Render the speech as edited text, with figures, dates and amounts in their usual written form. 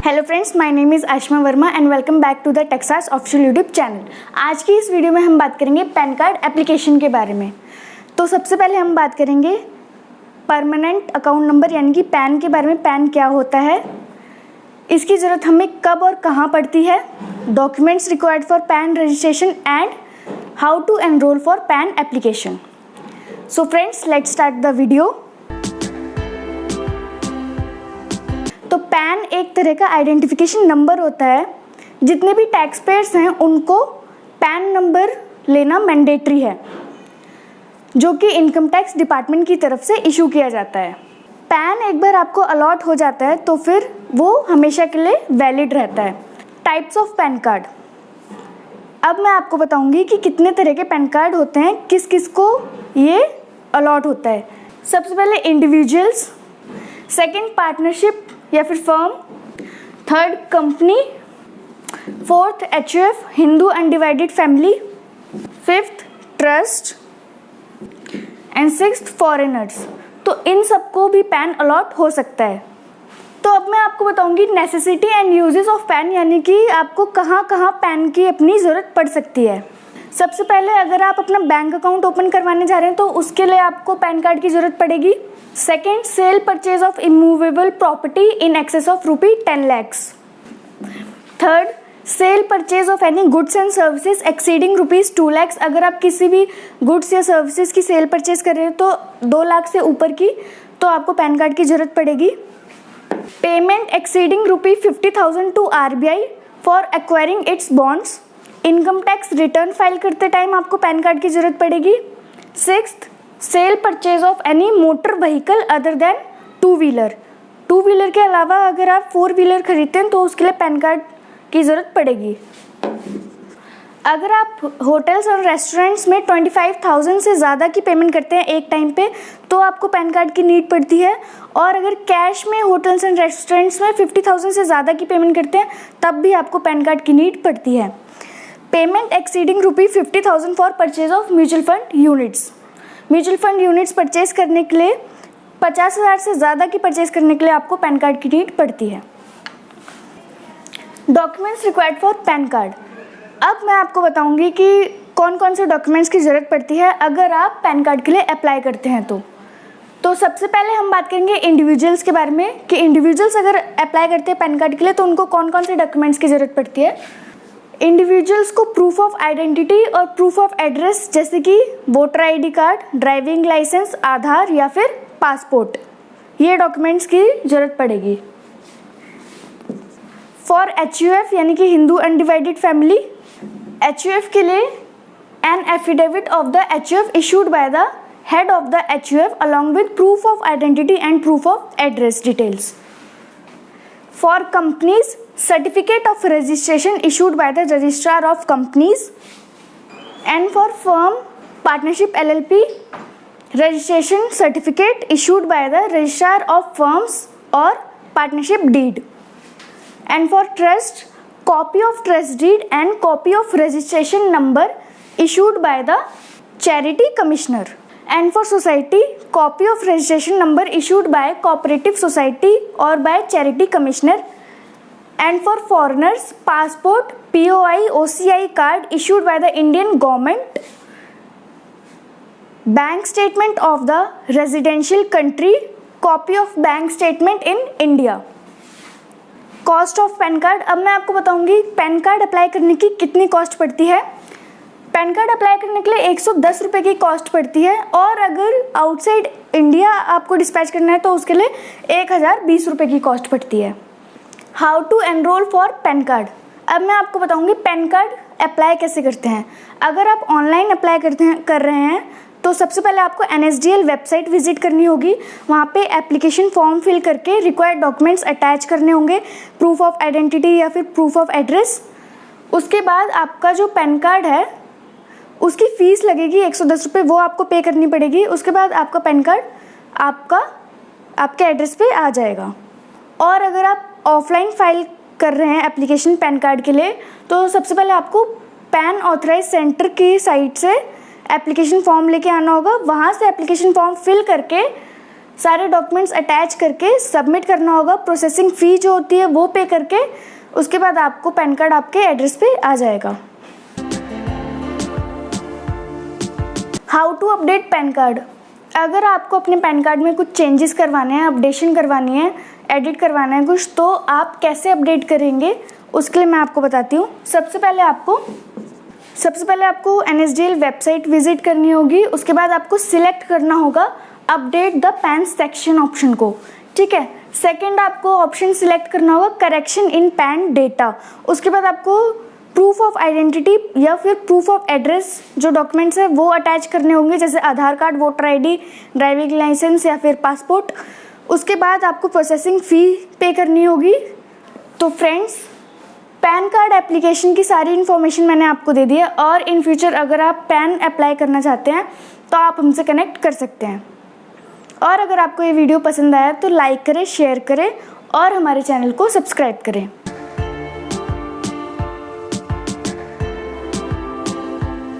Hello friends, my name is Ayshma Verma and welcome back to the Texas official YouTube channel. आज की इस video में हम बात करेंगे पैन कार्ड एप्लीकेशन के बारे में। तो सबसे पहले हम बात करेंगे परमानेंट अकाउंट नंबर यानी कि पैन के बारे में। पैन क्या होता है, इसकी ज़रूरत हमें कब और कहाँ पड़ती है, documents required for PAN registration and how to enrol for PAN application. So friends, let's start the video. तो पैन एक तरह का आइडेंटिफिकेशन नंबर होता है। जितने भी टैक्स पेयर्स हैं उनको पैन नंबर लेना मैंडेटरी है, जो कि इनकम टैक्स डिपार्टमेंट की तरफ से इशू किया जाता है। पैन एक बार आपको अलॉट हो जाता है तो फिर वो हमेशा के लिए वैलिड रहता है। टाइप्स ऑफ पैन कार्ड, अब मैं आपको बताऊंगी कि कितने तरह के पैन कार्ड होते हैं, किस किस को ये अलॉट होता है। सबसे पहले इंडिविजुअल्स, सेकंड पार्टनरशिप या फिर firm, third company, fourth HUF Hindu undivided family, fifth trust and sixth foreigners. तो इन सबको भी पैन अलॉट हो सकता है। तो अब मैं आपको बताऊंगी necessity and uses of pan, यानी कि आपको कहाँ कहाँ पैन की अपनी ज़रूरत पड़ सकती है। सबसे पहले अगर आप अपना बैंक अकाउंट ओपन करवाने जा रहे हैं तो उसके लिए आपको पैन कार्ड की ज़रूरत पड़ेगी। Second, cell purchase of immovable property in excess of ₹10 lakhs। Third, cell purchase of any goods and services exceeding ₹2 lakhs। अगर आप किसी भी गुड्स या सर्विसेज की सेल परचेज कर रहे हैं तो 2 लाख से ऊपर की, तो आपको पैन कार्ड की ज़रूरत पड़ेगी। Payment exceeding ₹50,000 to RBI for acquiring its bonds. Income tax return file करते टाइम आपको पैन कार्ड की ज़रूरत पड़ेगी। Sixth, sale purchase of any motor vehicle other than two wheeler के अलावा अगर आप 4 व्हीलर खरीदते हैं तो उसके लिए पैन कार्ड की ज़रूरत पड़ेगी। अगर आप होटल्स और रेस्टोरेंट्स में 25,000 से ज़्यादा की पेमेंट करते हैं एक टाइम पे तो आपको पैन कार्ड की नीड पड़ती है। और अगर कैश में होटल्स एंड रेस्टोरेंट्स में 50,000 से ज़्यादा की पेमेंट करते हैं तब भी आपको पैन कार्ड की नीड पड़ती है। Payment exceeding ₹50,000 for purchase of mutual fund units. Mutual fund units purchase करने के लिए 50,000 से ज़्यादा की परचेज करने के लिए आपको पैन कार्ड की नीड पड़ती है। Documents required for PAN card, अब मैं आपको बताऊंगी कि कौन कौन से डॉक्यूमेंट्स की ज़रूरत पड़ती है अगर आप पैन कार्ड के लिए अप्लाई करते हैं तो सबसे पहले हम बात करेंगे इंडिविजुअल्स के बारे में कि इंडिविजुअल्स अगर अप्लाई करते हैं पैन कार्ड के लिए तो उनको कौन कौन से डॉक्यूमेंट्स की ज़रूरत पड़ती है। इंडिविजुअल्स को प्रूफ ऑफ आइडेंटिटी और प्रूफ ऑफ एड्रेस जैसे कि voter ID card, driving licence, Aadhaar या फिर पासपोर्ट, ये डॉक्यूमेंट्स की ज़रूरत पड़ेगी। फॉर एचयूएफ यानी कि हिंदू अनडिवाइडेड फैमिली, एचयूएफ के लिए an affidavit of the HUF issued by the head of the HUF along with proof of identity and proof of address details. For companies, certificate of registration issued by the registrar of companies, and for firm, partnership LLP, registration certificate issued by the registrar of firms or partnership deed, and for trust, copy of trust deed and copy of registration number issued by the charity commissioner, and for society, copy of registration number issued by cooperative society or by charity commissioner, and for foreigners, passport, POI, OCI card issued by the Indian government, bank statement of the residential country, copy of bank statement in India। Cost of pan card, अब मैं आपको बताऊंगी pan card apply करने की कितनी cost पड़ती है। Pan card apply करने के लिए 110 रुपये की कॉस्ट पड़ती है और अगर आउटसाइड इंडिया आपको डिस्पैच करना है तो उसके लिए 1,020 रुपये की कॉस्ट पड़ती है। How to enrol for PAN card, अब मैं आपको बताऊंगी पैन कार्ड अप्लाई कैसे करते हैं। अगर आप ऑनलाइन अप्लाई कर रहे हैं तो सबसे पहले आपको NSDL वेबसाइट विजिट करनी होगी। वहाँ पे एप्लीकेशन फॉर्म फिल करके रिक्वायर्ड डॉक्यूमेंट्स अटैच करने होंगे, प्रूफ ऑफ आइडेंटिटी या फिर प्रूफ ऑफ एड्रेस। उसके बाद आपका जो पैन कार्ड है उसकी फ़ीस लगेगी 110 रुपये, वो आपको पे करनी पड़ेगी। उसके बाद आपका पैन कार्ड आपके एड्रेस पे आ जाएगा। और अगर आप ऑफलाइन फाइल कर रहे हैं एप्लीकेशन पैन कार्ड के लिए तो सबसे पहले आपको पैन ऑथराइज सेंटर की साइट से एप्लीकेशन फॉर्म लेके आना होगा। वहाँ से एप्लीकेशन फॉर्म फिल करके सारे डॉक्यूमेंट्स अटैच करके सबमिट करना होगा। प्रोसेसिंग फ़ी जो होती है वो पे करके उसके बाद आपको पैन कार्ड आपके एड्रेस पे आ जाएगा। How to update PAN card. अगर आपको अपने पैन कार्ड में कुछ चेंजेस करवाने हैं, अपडेशन करवानी है, एडिट करवाना है कुछ, तो आप कैसे अपडेट करेंगे उसके लिए मैं आपको बताती हूँ। सबसे पहले आपको NSDL वेबसाइट विजिट करनी होगी। उसके बाद आपको सिलेक्ट करना होगा update the pan section option को, ठीक है। सेकंड आपको ऑप्शन सिलेक्ट करना होगा करेक्शन इन पैन डेटा। उसके बाद आपको प्रूफ ऑफ आइडेंटिटी या फिर प्रूफ ऑफ एड्रेस जो डॉक्यूमेंट्स है वो अटैच करने होंगे, जैसे Aadhaar card, voter ID, driving licence या फिर पासपोर्ट। उसके बाद आपको प्रोसेसिंग फ़ी पे करनी होगी। तो फ्रेंड्स, पैन कार्ड एप्लीकेशन की सारी इन्फॉर्मेशन मैंने आपको दे दी है, और इन फ्यूचर अगर आप पैन अप्लाई करना चाहते हैं तो आप हमसे कनेक्ट कर सकते हैं। और अगर आपको ये वीडियो पसंद आया तो लाइक करें, शेयर करें और हमारे चैनल को सब्सक्राइब करें।